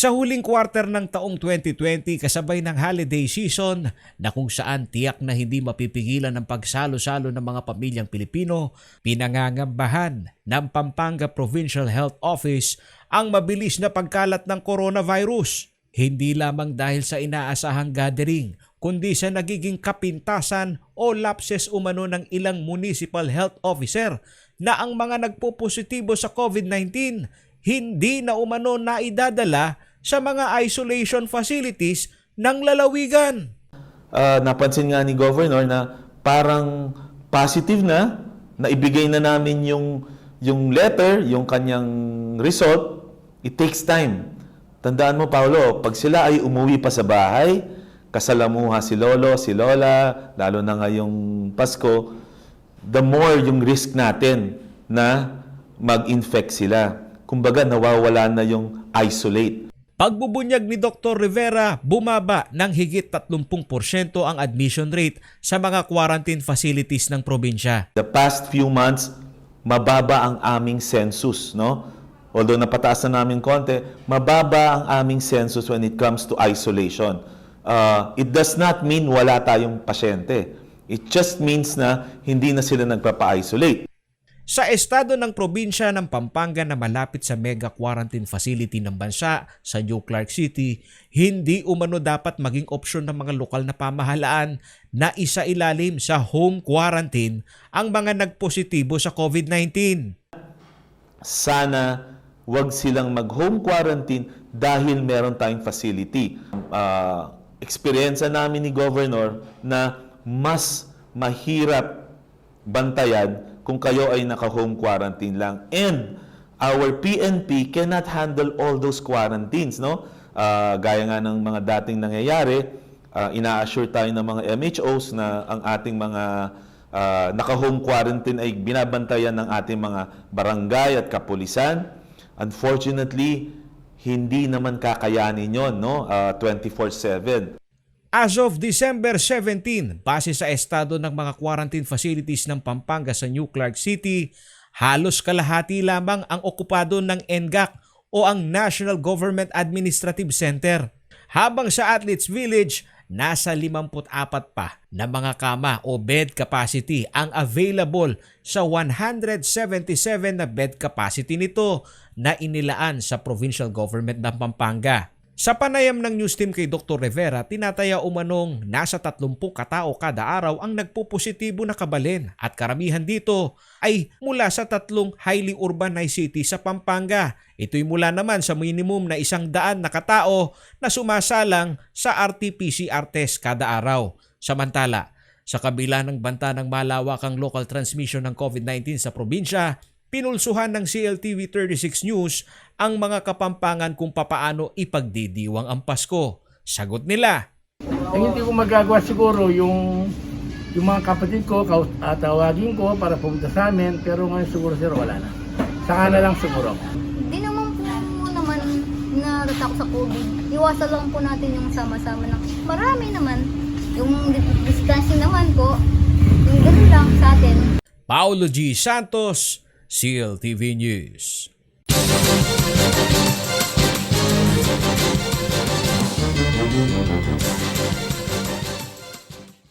Sa huling quarter ng taong 2020 kasabay ng holiday season na kung saan tiyak na hindi mapipigilan ang pagsalo-salo ng mga pamilyang Pilipino, pinangangambahan ng Pampanga Provincial Health Office ang mabilis na pagkalat ng coronavirus. Hindi lamang dahil sa inaasahang gathering, kundi sa nagiging kapintasan o lapses umano ng ilang municipal health officer na ang mga nagpopositibo sa COVID-19 hindi na umano na idadala sa mga isolation facilities ng lalawigan. Napansin nga ni Governor na parang positive na ibigay na namin yung letter, yung kanyang result. It takes time. Tandaan mo, Paolo, pag sila ay umuwi pa sa bahay, kasalamuha si Lolo, si Lola, lalo na ngayong Pasko, the more yung risk natin na mag-infect sila. Kumbaga, nawawala na yung isolate. Pagbubunyag ni Dr. Rivera, bumaba ng higit 30% ang admission rate sa mga quarantine facilities ng probinsya. The past few months, mababa ang aming census, no? Although napataas na namin konti, mababa ang aming census when it comes to isolation. It does not mean wala tayong pasyente. It just means na hindi na sila nagpapa-isolate. Sa estado ng probinsya ng Pampanga na malapit sa mega quarantine facility ng bansa sa New Clark City, hindi umano dapat maging opsyon ng mga lokal na pamahalaan na isailalim sa home quarantine ang mga nagpositibo sa COVID-19. Sana wag silang mag-home quarantine dahil meron tayong facility. Experience namin ni Governor na mas mahirap bantayan kung kayo ay naka-home quarantine lang. And our PNP cannot handle all those quarantines, no? Gaya nga ng mga dating nangyayari, ina-assure tayo ng mga MHOs na ang ating mga naka-home quarantine ay binabantayan ng ating mga barangay at kapulisan. Unfortunately, hindi naman kakayanin yon, no? 24/7. As of December 17, base sa estado ng mga quarantine facilities ng Pampanga sa New Clark City, halos kalahati lamang ang okupado ng NGAC o ang National Government Administrative Center. Habang sa Athletes Village, nasa 54 pa na mga kama o bed capacity ang available sa 177 na bed capacity nito na inilaan sa provincial government ng Pampanga. Sa panayam ng news team kay Dr. Rivera, tinataya umanong nasa 30 katao kada araw ang nagpupositibo na kabalin at karamihan dito ay mula sa 3 highly urbanized cities sa Pampanga. Ito'y mula naman sa minimum na 100 na katao na sumasalang sa RT-PCR test kada araw. Samantala, sa kabila ng banta ng malawakang local transmission ng COVID-19 sa probinsya, pinulsuhan ng CLTV 36 News ang mga Kapampangan kung papaano ipagdidiwang ang Pasko. Sagot nila. Hindi ko magagawa siguro yung mga kapatid ko, tawagin ko para pumunta sa amin, pero ngayon siguro sir wala na. Saka na lang siguro. Hindi naman natatakot sa COVID. Iwasan lang po natin yung sama-sama na marami naman. Yung distancing naman po, yung ganun lang sa atin. Paulo G. Santos, CLTV News.